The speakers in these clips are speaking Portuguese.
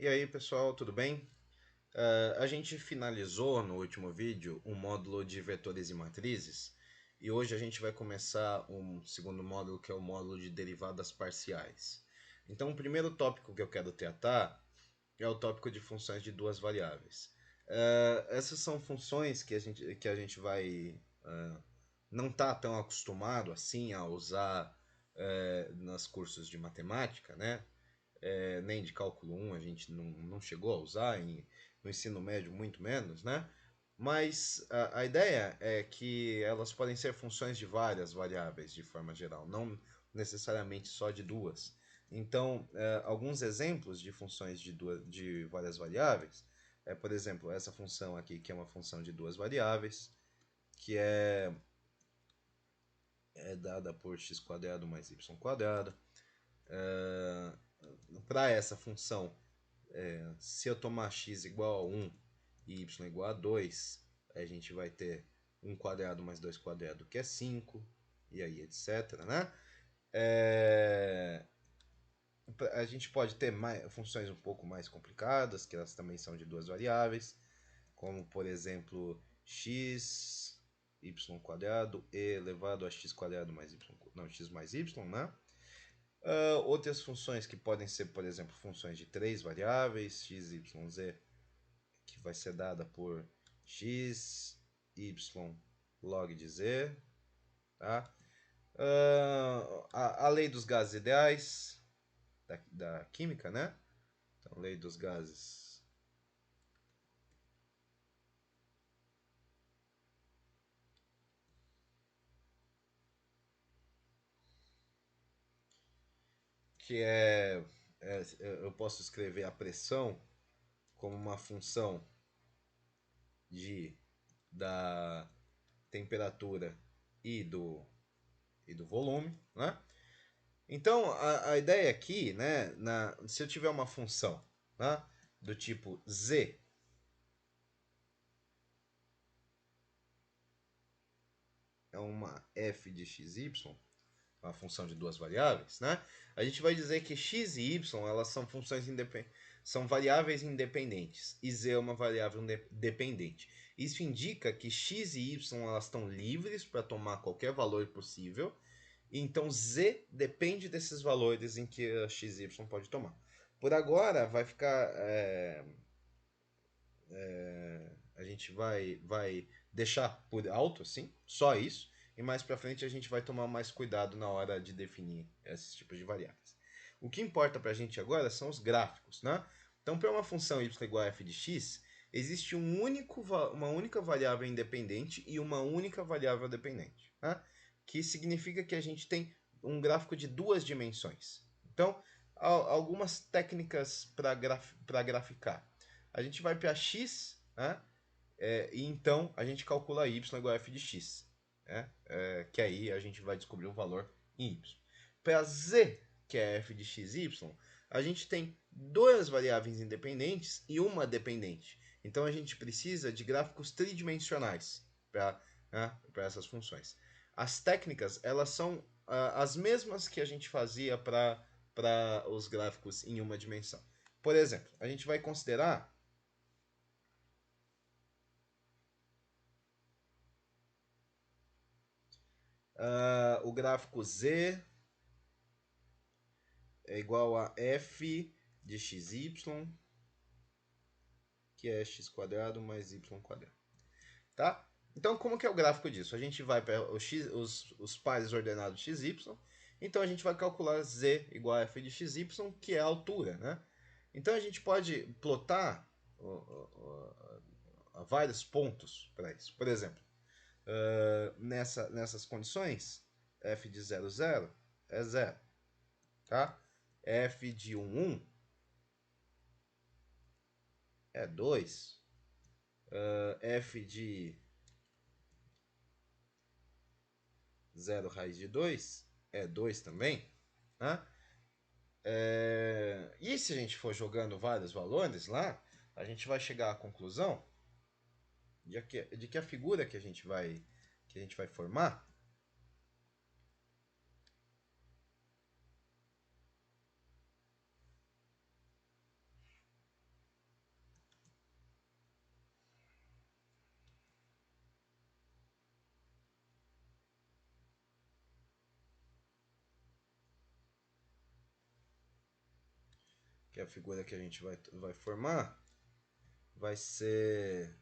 E aí pessoal, tudo bem? A gente finalizou no último vídeo um módulo de vetores e matrizes e hoje a gente vai começar um segundo módulo que é o módulo de derivadas parciais. Então o primeiro tópico que eu quero tratar é o tópico de funções de duas variáveis. Essas são funções que a gente vai não tá tão acostumado assim a usar nos cursos de matemática, né? Nem de cálculo 1 a gente não chegou a usar, no ensino médio muito menos, né? Mas a ideia é que elas podem ser funções de várias variáveis de forma geral, não necessariamente só de duas. Então, alguns exemplos de funções de várias variáveis por exemplo, essa função aqui, que é uma função de duas variáveis, que é dada por x² mais y². Para essa função, se eu tomar x igual a 1 e y igual a 2, a gente vai ter 1² mais 2², que é 5, e aí etc. Né? A gente pode ter funções um pouco mais complicadas, que elas também são de duas variáveis, como por exemplo x, y² elevado a x² mais y, não, x mais y, né? Outras funções que podem ser, por exemplo, funções de três variáveis, x, y, z, que vai ser dada por x, y, log de z. Tá? A lei dos gases ideais da química, né? Então, lei dos gases que eu posso escrever a pressão como uma função da temperatura e do volume, né? Então, a ideia aqui, né, se eu tiver uma função, né, do tipo z é uma f de xy, uma função de duas variáveis, né? A gente vai dizer que x e y elas são funções são variáveis independentes e z é uma variável dependente. Isso indica que x e y elas estão livres para tomar qualquer valor possível. Então z depende desses valores em que a x e y pode tomar. Por agora vai ficar a gente vai deixar por alto assim, só isso. E mais para frente a gente vai tomar mais cuidado na hora de definir esses tipos de variáveis. O que importa para a gente agora são os gráficos, né? Então, para uma função y igual a f de x, existe uma única variável independente e uma única variável dependente, né? Que significa que a gente tem um gráfico de duas dimensões. Então, algumas técnicas para graficar. A gente vai para x, né? E então a gente calcula y igual a f de x, né? Que aí a gente vai descobrir o valor em y. Para z, que é f de xy, a gente tem duas variáveis independentes e uma dependente. Então a gente precisa de gráficos tridimensionais para essas funções. As técnicas elas são as mesmas que a gente fazia para os gráficos em uma dimensão. Por exemplo, a gente vai considerar o gráfico z é igual a f de xy, que é x² mais y². Tá? Então, como que é o gráfico disso? A gente vai para os pares ordenados xy, então a gente vai calcular z igual a f de xy, que é a altura. Né? Então a gente pode plotar vários pontos para isso. Por exemplo, nessas condições, f de 0, 0 é 0. Tá? F de 1, 1 é 2. F de 0 raiz de 2 é 2 também. Né? E se a gente for jogando vários valores lá, a gente vai chegar à conclusão de que a figura que a gente vai formar que é a figura que a gente vai formar, vai ser...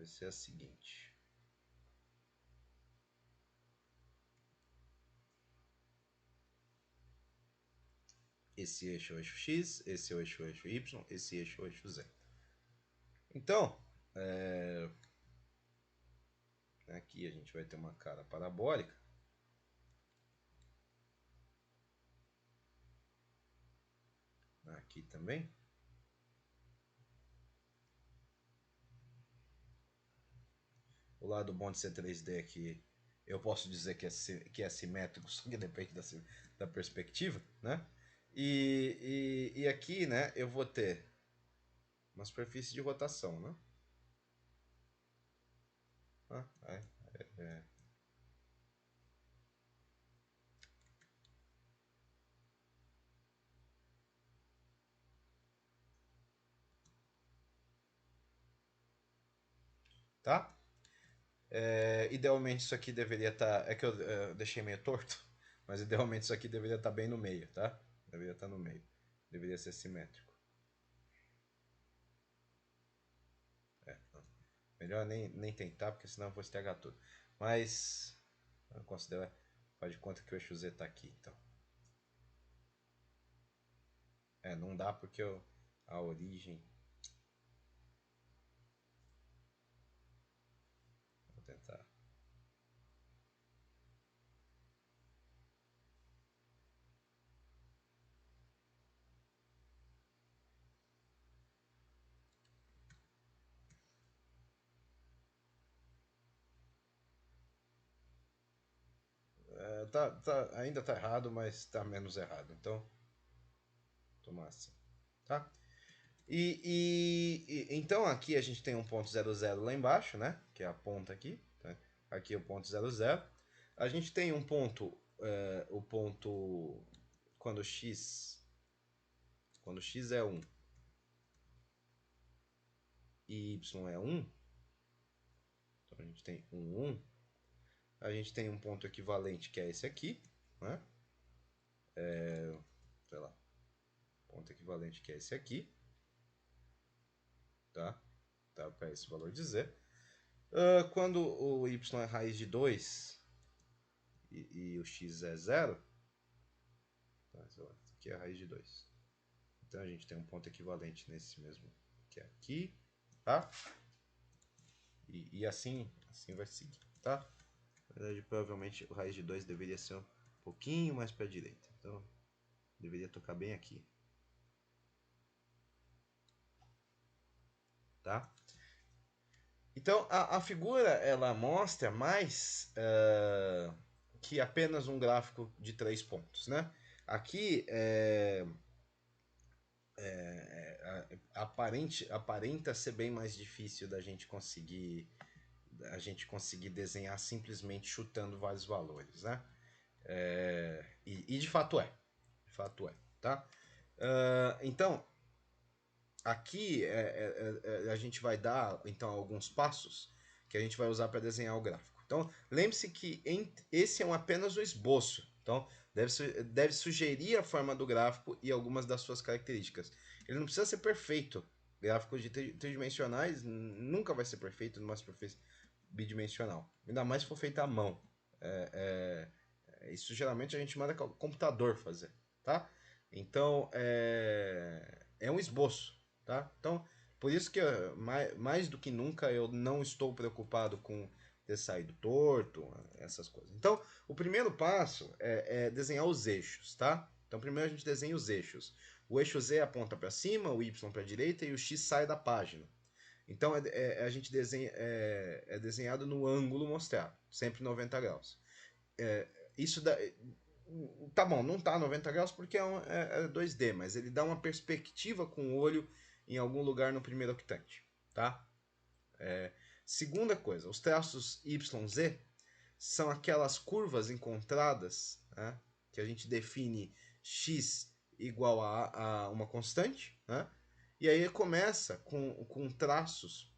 vai ser a seguinte. Esse eixo é o eixo X, esse é o eixo Y, esse eixo é o eixo Z. Então, aqui a gente vai ter uma cara parabólica. Aqui também. O lado bom de ser 3D é que eu posso dizer que é simétrico, só que depende da perspectiva, né? E aqui, né, eu vou ter uma superfície de rotação, né? Ah, é. Tá? Idealmente isso aqui deveria estar... É que eu deixei meio torto, mas idealmente isso aqui deveria estar bem no meio, tá? Deveria estar no meio. Deveria ser simétrico. Não. Melhor nem tentar, porque senão eu vou estragar tudo. Mas... Considera... Faz de conta que o eixo Z está aqui, então. Não dá porque a origem... Vou tentar... ainda tá errado, mas tá menos errado. Então, tomar assim. Tá? Então aqui a gente tem um ponto 00 lá embaixo, né? Que é a ponta aqui. Tá? Aqui é o ponto 00. A gente tem um ponto, o ponto quando x é 1 e y é 1. Então a gente tem 1, 1. A gente tem um ponto equivalente que é esse aqui, né? Sei lá. Ponto equivalente que é esse aqui. Tá? Tá para esse valor de z. Quando o y é raiz de 2 e o x é 0, tá, sei lá, aqui é a raiz de 2. Então a gente tem um ponto equivalente nesse mesmo, que é aqui, tá? E assim vai seguir, tá? Na verdade, provavelmente o raiz de 2 deveria ser um pouquinho mais para a direita. Então, deveria tocar bem aqui. Tá? Então, a figura, ela mostra mais que apenas um gráfico de 3 pontos, né? Aqui, aparenta ser bem mais difícil da gente conseguir desenhar simplesmente chutando vários valores, né? E de fato tá? Então, aqui a gente vai dar então alguns passos que a gente vai usar para desenhar o gráfico. Então, lembre-se que esse é apenas o esboço. Então, deve sugerir a forma do gráfico e algumas das suas características. Ele não precisa ser perfeito. Gráficos de tridimensionais nunca vai ser perfeito numa superfície bidimensional. Ainda mais se for feito à mão. Isso geralmente a gente manda o computador fazer, tá? Então, é um esboço, tá? Então, por isso que mais do que nunca eu não estou preocupado com ter saído torto, essas coisas. Então, o primeiro passo é desenhar os eixos, tá? Então, primeiro a gente desenha os eixos. O eixo Z aponta para cima, o Y para a direita e o X sai da página. Então, a gente desenhado no ângulo mostrado, sempre 90 graus. Isso Tá bom, não tá 90 graus porque é 2D, mas ele dá uma perspectiva com o olho em algum lugar no primeiro octante, tá? Segunda coisa, os traços YZ são aquelas curvas encontradas, né, que a gente define x igual a uma constante, né, e aí começa com traços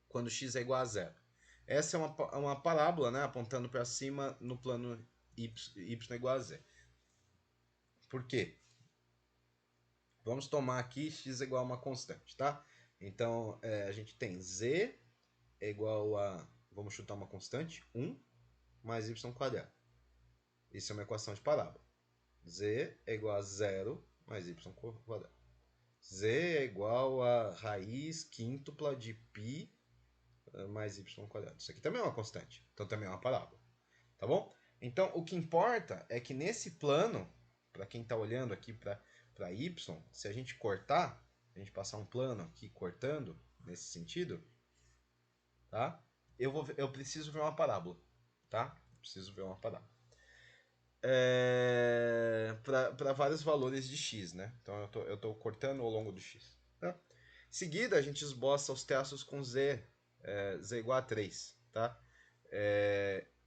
quando x é igual a zero. Essa é uma parábola, né, apontando para cima no plano y igual a z. Por quê? Vamos tomar aqui x igual a uma constante, tá? Então, a gente tem z é igual a, vamos chutar uma constante, 1 mais y quadrado. Isso é uma equação de parábola. Z é igual a 0 mais y quadrado. Z é igual a raiz quíntupla de π mais y quadrado. Isso aqui também é uma constante, então também é uma parábola. Tá bom? Então, o que importa é que nesse plano, para quem está olhando aqui para y, se a gente cortar, a gente passar um plano aqui cortando nesse sentido, tá? Eu preciso ver uma parábola, tá? Preciso ver uma parábola. Para vários valores de x, né? Então eu tô cortando ao longo do x. Tá? Em seguida, a gente esboça os traços com z, z igual a 3, tá?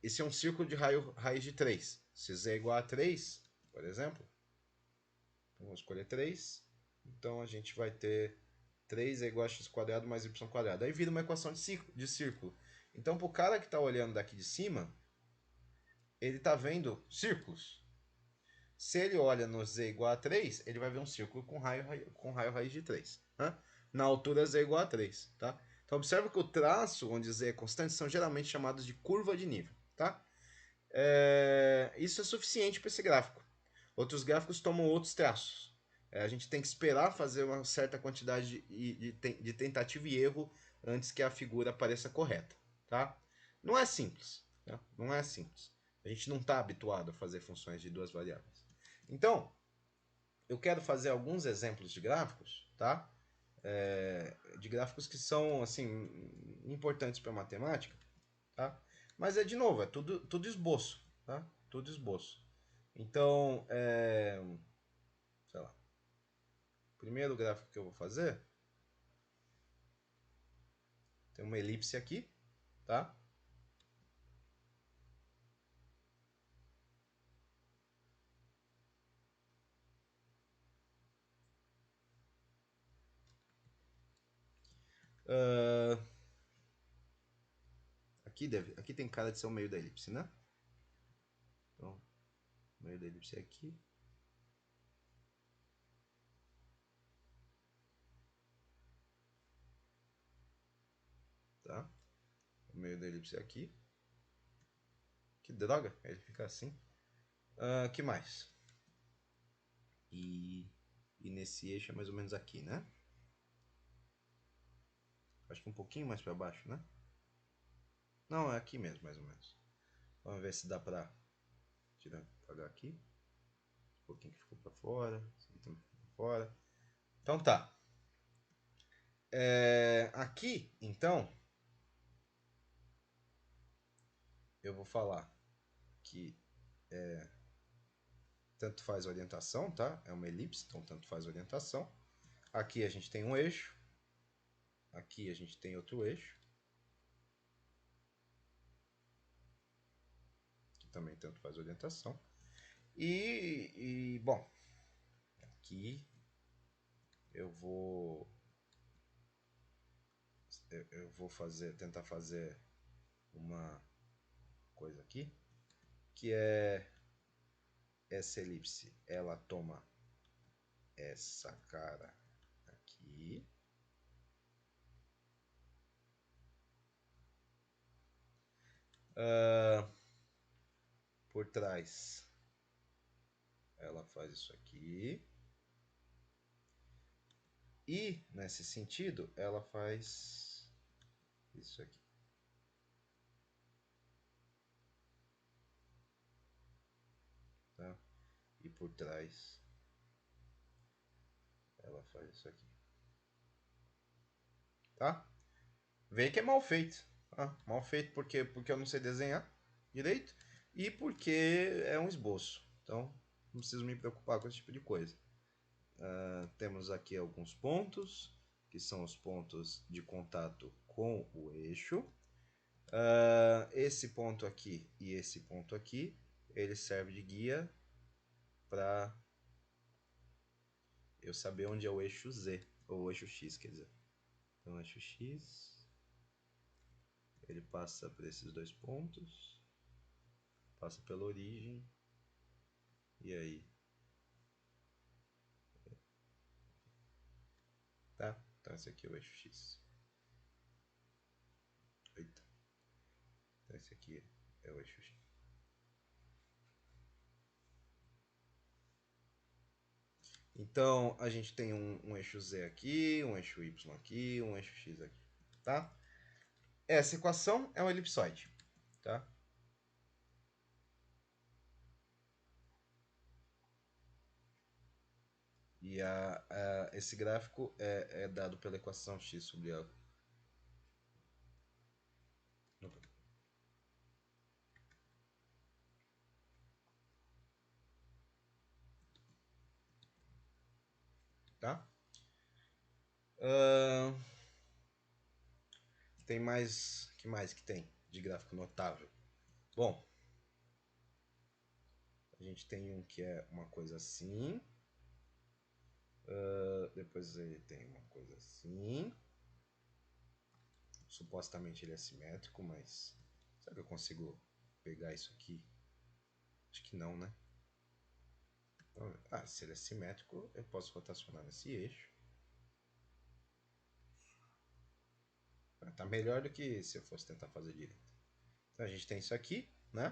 Esse é um círculo de raiz de 3. Se z é igual a 3, por exemplo, vamos escolher 3. Então a gente vai ter 3 é igual a x quadrado mais y quadrado. Aí vira uma equação de círculo. Então, para o cara que está olhando daqui de cima, ele está vendo círculos. Se ele olha no z igual a 3, ele vai ver um círculo com raio raiz de 3. Né? Na altura z igual a 3. Tá? Então observa que o traço onde z é constante são geralmente chamados de curva de nível. Tá? Isso é suficiente para esse gráfico. Outros gráficos tomam outros traços. A gente tem que esperar fazer uma certa quantidade de tentativa e erro antes que a figura apareça correta. Tá? Não é simples. Tá? Não é simples. A gente não está habituado a fazer funções de duas variáveis. Então, eu quero fazer alguns exemplos de gráficos, tá? De gráficos que são assim importantes para matemática, tá? Mas de novo, é tudo esboço, tá? Tudo esboço. Então, sei lá. O primeiro gráfico que eu vou fazer tem uma elipse aqui, tá? Uh, aqui tem cara de ser o meio da elipse, né? Então, o meio da elipse é aqui. Tá? O meio da elipse é aqui. Que droga, ele fica assim. Que mais? E nesse eixo é mais ou menos aqui, né? Acho que um pouquinho mais para baixo, né? Não, é aqui mesmo, mais ou menos. Vamos ver se dá pra tirar, apagar aqui. Um pouquinho que ficou para fora. Esse aqui também ficou pra fora. Então tá. Aqui, então, eu vou falar que tanto faz a orientação, tá? É uma elipse, então tanto faz a orientação. Aqui a gente tem um eixo. Aqui a gente tem outro eixo. Que também tanto faz a orientação. Bom, aqui eu vou tentar fazer uma coisa aqui, que é essa elipse, ela toma essa cara aqui. Por trás, ela faz isso aqui. E, nesse sentido, ela faz isso aqui. Tá? E por trás, ela faz isso aqui. Tá? Vê que é mal feito. Mal feito porque eu não sei desenhar direito e porque é um esboço. Então, não preciso me preocupar com esse tipo de coisa. Temos aqui alguns pontos, que são os pontos de contato com o eixo. Esse ponto aqui e esse ponto aqui, ele serve de guia para eu saber onde é o eixo Z, ou o eixo X, quer dizer. Então, o eixo X, ele passa por esses dois pontos, passa pela origem, e aí? Tá? Então, esse aqui é o eixo X. Eita. Então, esse aqui é o eixo X. Então, a gente tem um eixo Z aqui, um eixo Y aqui, um eixo X aqui, tá? Essa equação é um elipsoide, tá? E esse gráfico é dado pela equação x sobre a... Tá? Tem mais... que mais que tem de gráfico notável? Bom, a gente tem um que é uma coisa assim. Depois ele tem uma coisa assim. Supostamente ele é simétrico, mas... será que eu consigo pegar isso aqui? Acho que não, né? Se ele é simétrico, eu posso rotacionar nesse eixo. Tá melhor do que se eu fosse tentar fazer direito. Então a gente tem isso aqui, né?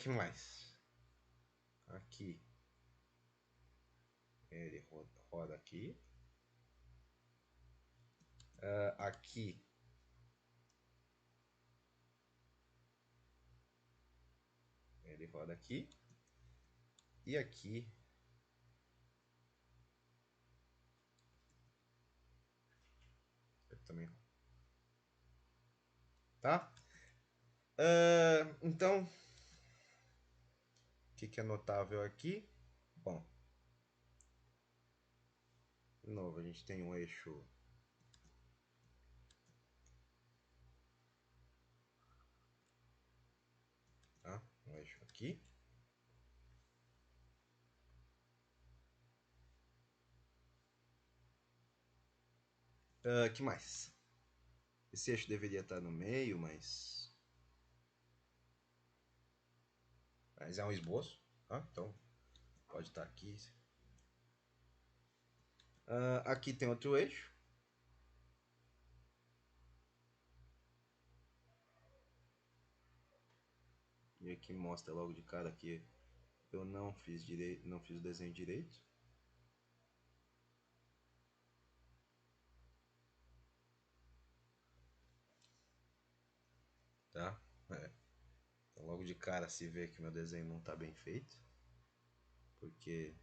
Que mais? Aqui. Ele roda aqui. Aqui. Ele roda aqui. E aqui. Ele também roda. Tá? Então. O que é notável aqui? Bom. De novo, a gente tem um eixo. Tá? Um eixo aqui. Que mais? Esse eixo deveria estar no meio, mas... mas é um esboço, tá? Então pode estar aqui. Aqui tem outro eixo. E aqui mostra logo de cara que eu não fiz direito, não fiz o desenho direito. Tá? Então logo de cara se vê que meu desenho não está bem feito. Porque...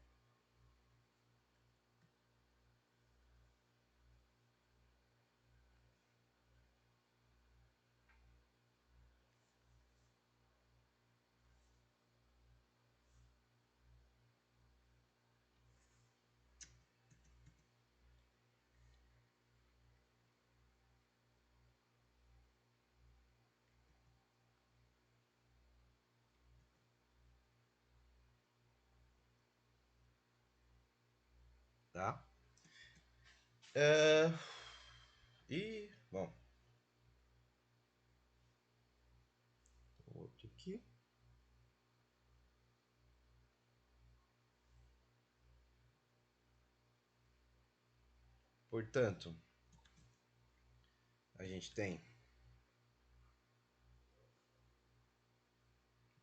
tá? E, bom, outro aqui. Portanto, a gente tem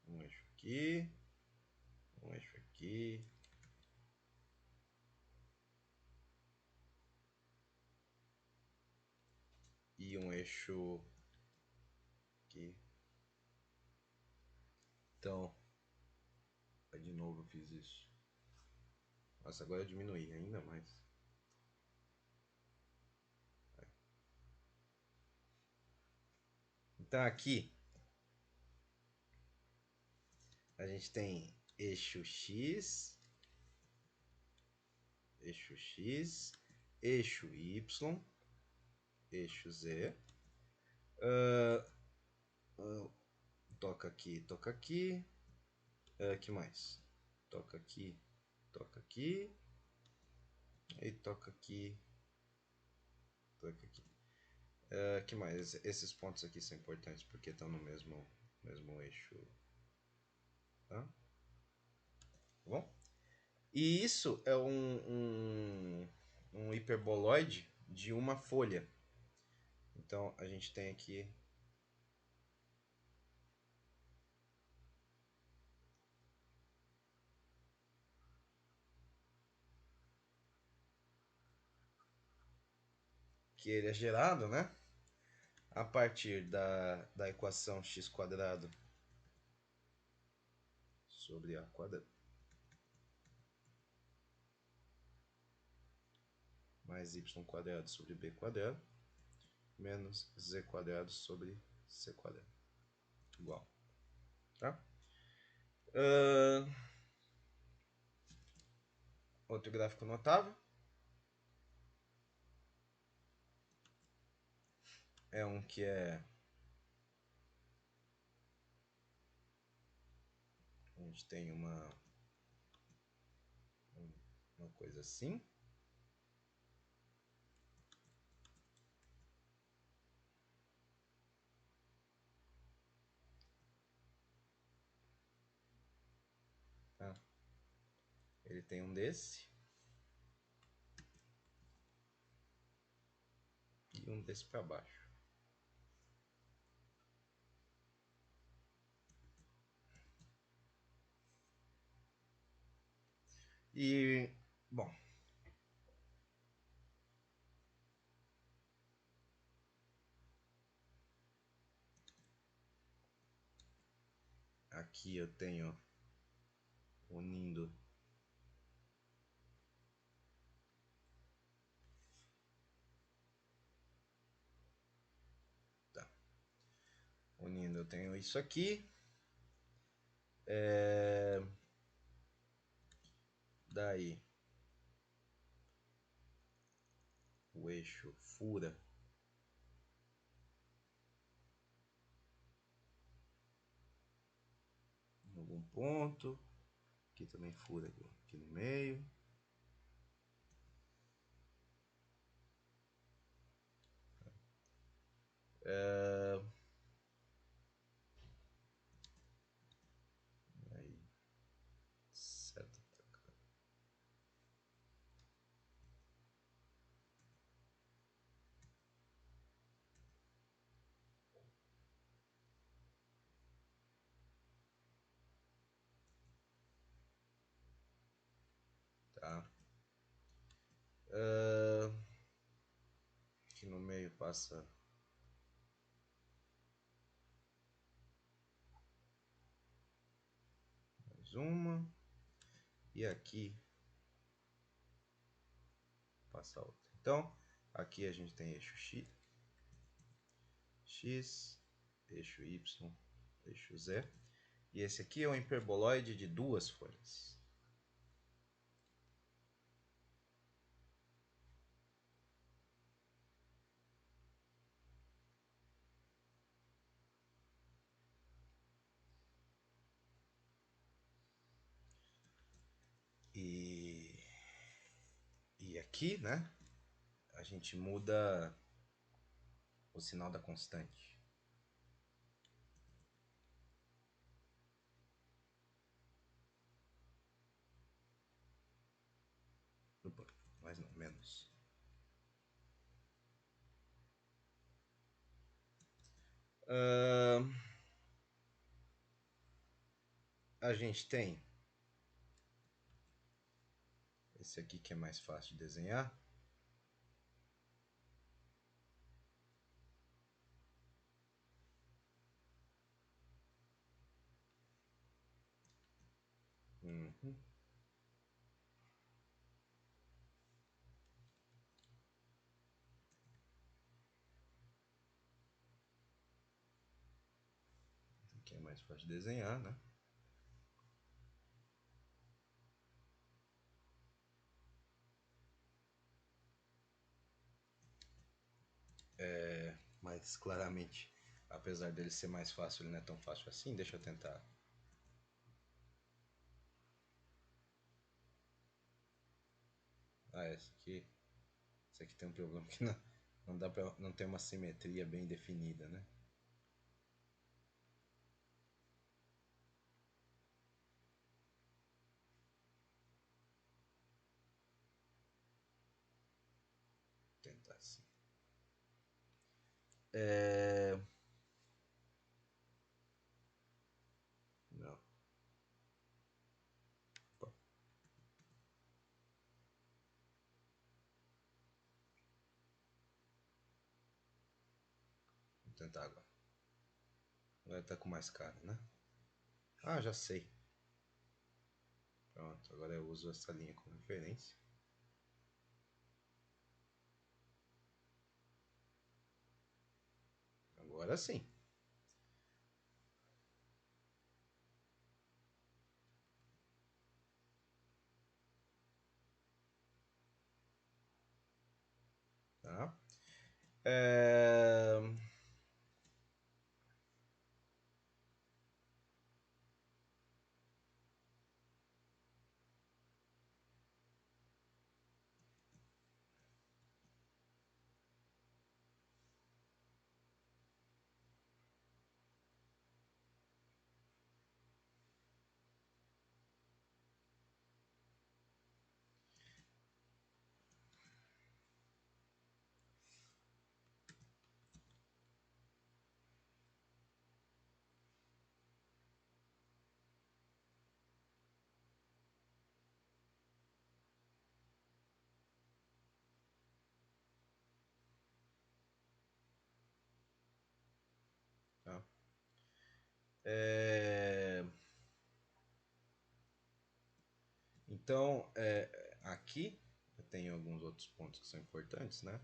um eixo aqui, um eixo aqui, e um eixo aqui. Então, de novo eu fiz isso. Nossa, agora eu diminuí ainda mais. Então aqui A gente tem eixo X, eixo X, eixo Y, eixo Z. Toca aqui, toca aqui. Que mais? Toca aqui, toca aqui. E toca aqui, toca aqui. Que mais? Esses pontos aqui são importantes porque estão no mesmo eixo. Tá? Bom? E isso é um hiperboloide de uma folha. Então a gente tem aqui que ele é gerado, né? A partir da equação x quadrado sobre a quadrado mais y quadrado sobre b quadrado menos z quadrado sobre c quadrado igual, tá? Outro gráfico notável é um que é a gente tem uma coisa assim. Tá? Ele tem um desse e um desse para baixo. E, bom, aqui eu tenho unindo tá. Unindo eu tenho isso aqui. Daí o eixo fura em algum ponto. Aqui também fura aqui no meio. Aí, certo. Tá. Aqui no meio passa mais uma. E aqui passa outra. Então, aqui a gente tem eixo X, eixo Y, eixo Z. E esse aqui é um hiperboloide de duas folhas. E aqui, né, a gente muda o sinal da constante. Opa, mais não, menos. A gente tem esse aqui que é mais fácil de desenhar. Uhum. Esse aqui é mais fácil de desenhar, né? Mas claramente, apesar dele ser mais fácil, ele não é tão fácil assim. Deixa eu tentar. Ah, esse aqui. Esse aqui tem um problema que não dá pra. Não tem uma simetria bem definida, né? Vou tentar assim. É... Não. Opa, vou tentar agora. Agora tá com mais cara, né? Ah, já sei. Pronto, agora eu uso essa linha como referência. Agora sim. Tá? É... Tá? É... Então, aqui eu tenho alguns outros pontos que são importantes, né?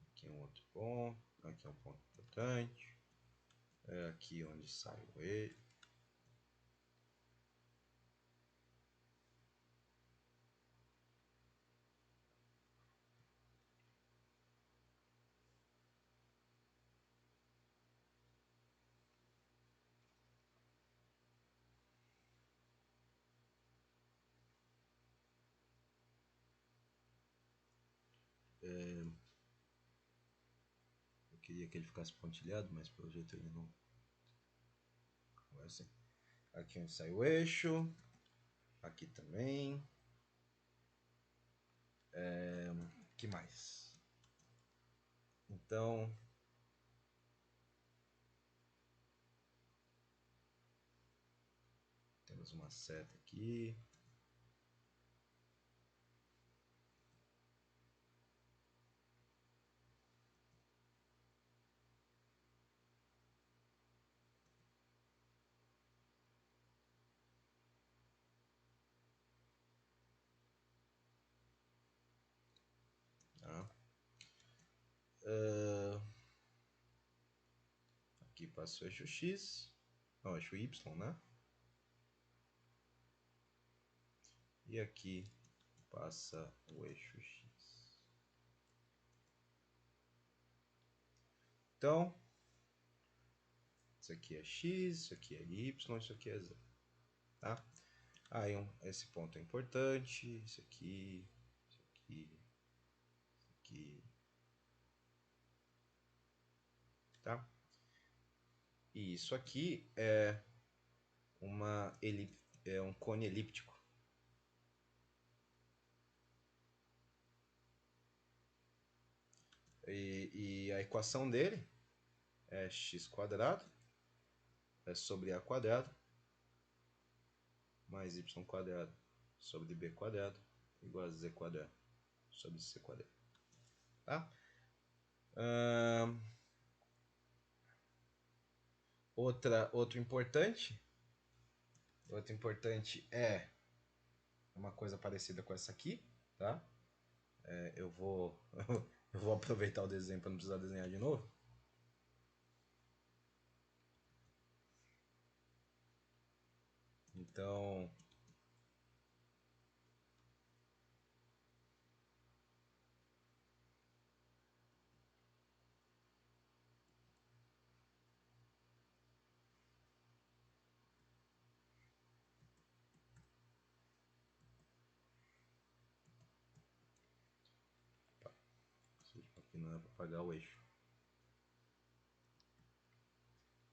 Aqui é um outro ponto, aqui é um ponto importante. É aqui onde sai o E. Eu queria que ele ficasse pontilhado, mas pelo jeito ele não. Agora sim. Aqui onde sai o eixo. Aqui também. Que mais? Então, temos uma seta aqui. Tá? Ah, aqui passa o eixo X. Não, eixo Y, né? E aqui passa o eixo X. Então, isso aqui é X, isso aqui é Y, isso aqui é Z. Tá? Aí esse ponto é importante. Isso aqui, isso aqui, isso aqui. Tá? E isso aqui é um cone elíptico. E a equação dele é x quadrado sobre a quadrado mais y quadrado sobre b quadrado igual a z quadrado sobre c quadrado. Tá? Ahn, outro importante é uma coisa parecida com essa aqui, tá? Eu vou eu vou aproveitar o desenho para não precisar desenhar de novo. Então, que não é para pagar o eixo.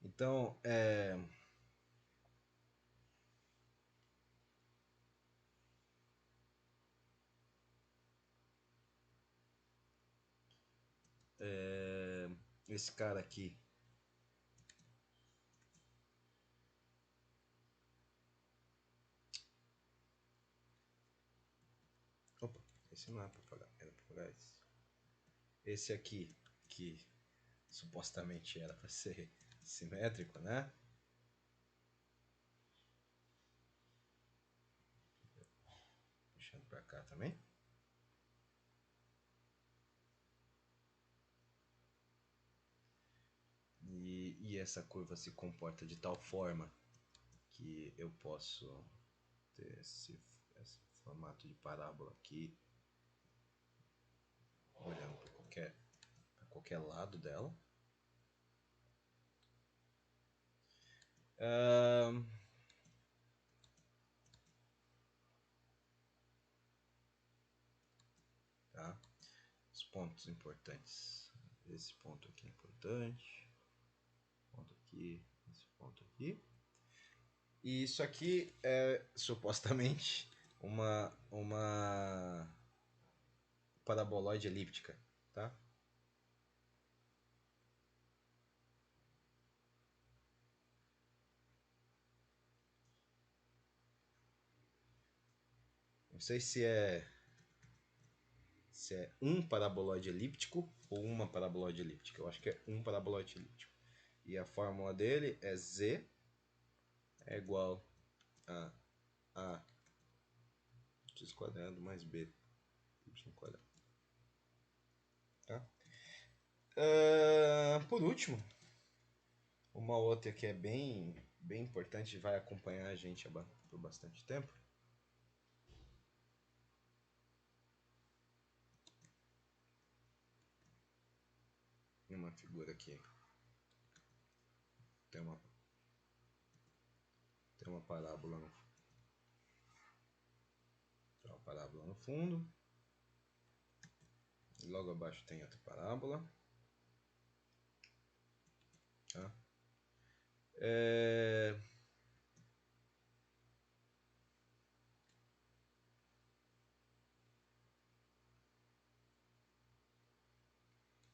Então, esse cara aqui, opa, esse não é para pagar, era para pagar esse. Esse aqui, que supostamente era para ser simétrico, né? Puxando para cá também. E essa curva se comporta de tal forma que eu posso ter esse formato de parábola aqui, olhando para qualquer lado dela. Tá? Os pontos importantes. Esse ponto aqui é importante. Ponto aqui, esse ponto aqui. E isso aqui é supostamente uma paraboloide elíptica, tá? Não sei se é um paraboloide elíptico ou uma paraboloide elíptica. Eu acho que é um paraboloide elíptico. E a fórmula dele é Z é igual a x quadrado mais b y quadrado. Tá? Por último, uma outra que é bem importante e vai acompanhar a gente por bastante tempo. Uma figura aqui tem uma parábola no fundo. E logo abaixo tem outra parábola. Tá?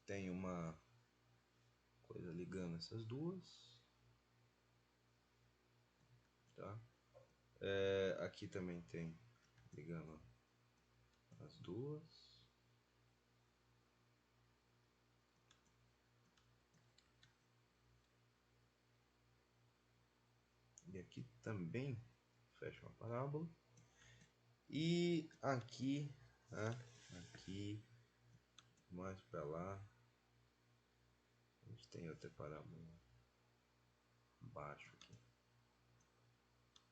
Tem uma coisa ligando essas duas. Tá? Aqui também tem ligando as duas. E aqui também fecha uma parábola. E aqui, né? Aqui, mais para lá, a gente tem outra parábola embaixo aqui,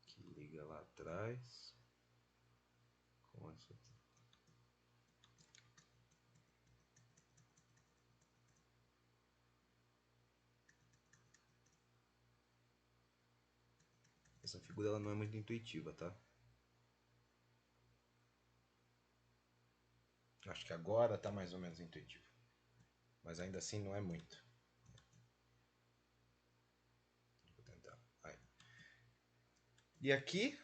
que liga lá atrás com essa aqui. Essa figura ela não é muito intuitiva, tá? Acho que agora tá mais ou menos intuitivo. Mas ainda assim não é muito. Vou tentar. Aí. E aqui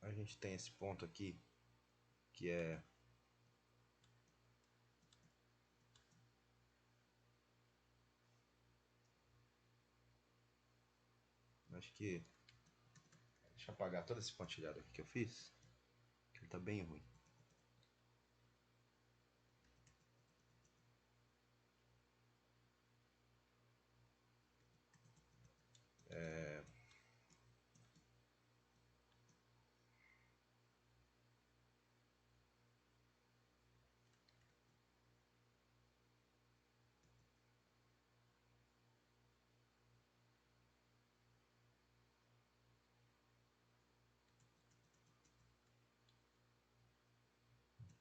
a gente tem esse ponto aqui que é acho que deixa eu apagar todo esse pontilhado aqui que eu fiz, que ele tá bem ruim.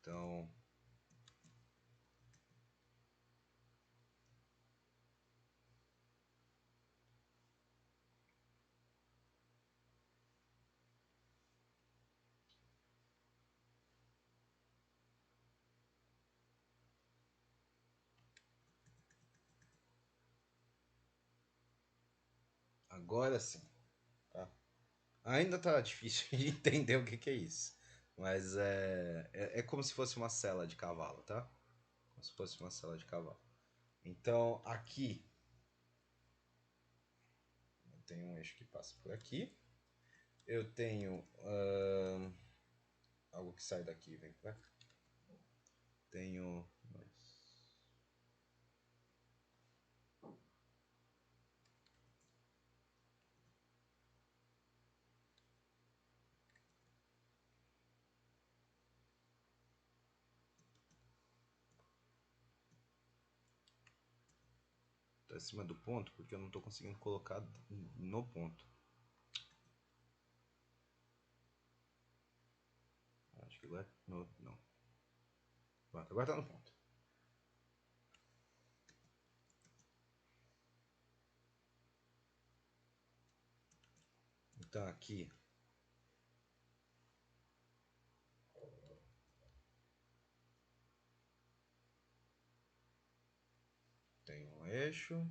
Então, Agora sim. Tá? Ainda tá difícil de entender o que, que é isso. Mas é como se fosse uma sela de cavalo, tá? Como se fosse uma sela de cavalo. Então, aqui eu tenho um eixo que passa por aqui. Eu tenho algo que sai daqui e vem pra cá. Tenho. Tá acima do ponto porque eu não tô conseguindo colocar no ponto. Acho que agora. Não. Pronto, agora tá no ponto. Então aqui tem um eixo.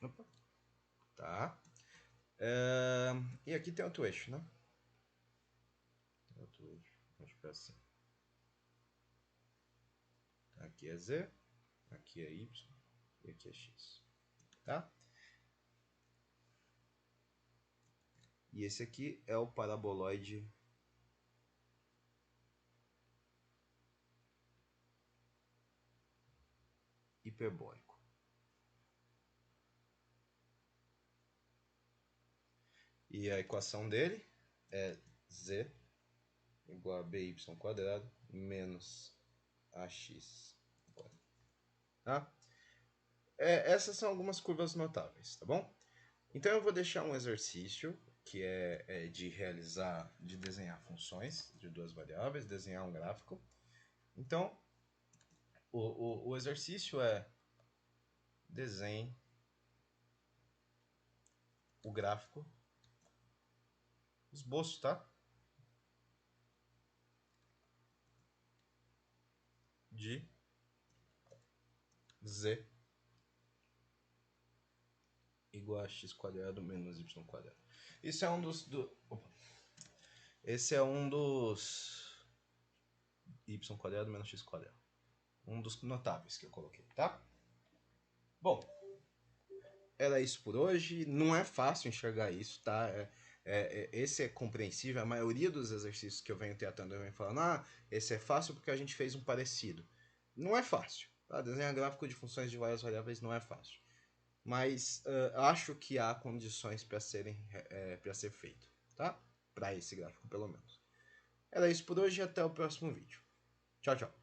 Opa, tá. E aqui tem outro eixo, né? Tem outro eixo. Acho que é assim. Aqui é Z, aqui é Y e aqui é X. Tá? E esse aqui é o paraboloide hiperbólico. E a equação dele é Z igual a BY quadrado menos AX quadrado. Tá? Essas são algumas curvas notáveis, tá bom? Então eu vou deixar um exercício que é de realizar, de desenhar funções de duas variáveis, desenhar um gráfico. Então, o exercício é desenhe o gráfico, esboço, tá? De Z igual a x quadrado menos y quadrado. Isso é um esse é um dos y quadrado menos x quadrado. Um dos notáveis que eu coloquei, tá? Bom, era isso por hoje. Não é fácil enxergar isso, tá? Esse é compreensível. A maioria dos exercícios que eu venho tratando, eu venho falando, esse é fácil porque a gente fez um parecido. Não é fácil. Tá? Desenhar gráfico de funções de várias variáveis não é fácil. Mas acho que há condições para ser feito, tá? Para esse gráfico, pelo menos. Era isso por hoje e até o próximo vídeo. Tchau, tchau.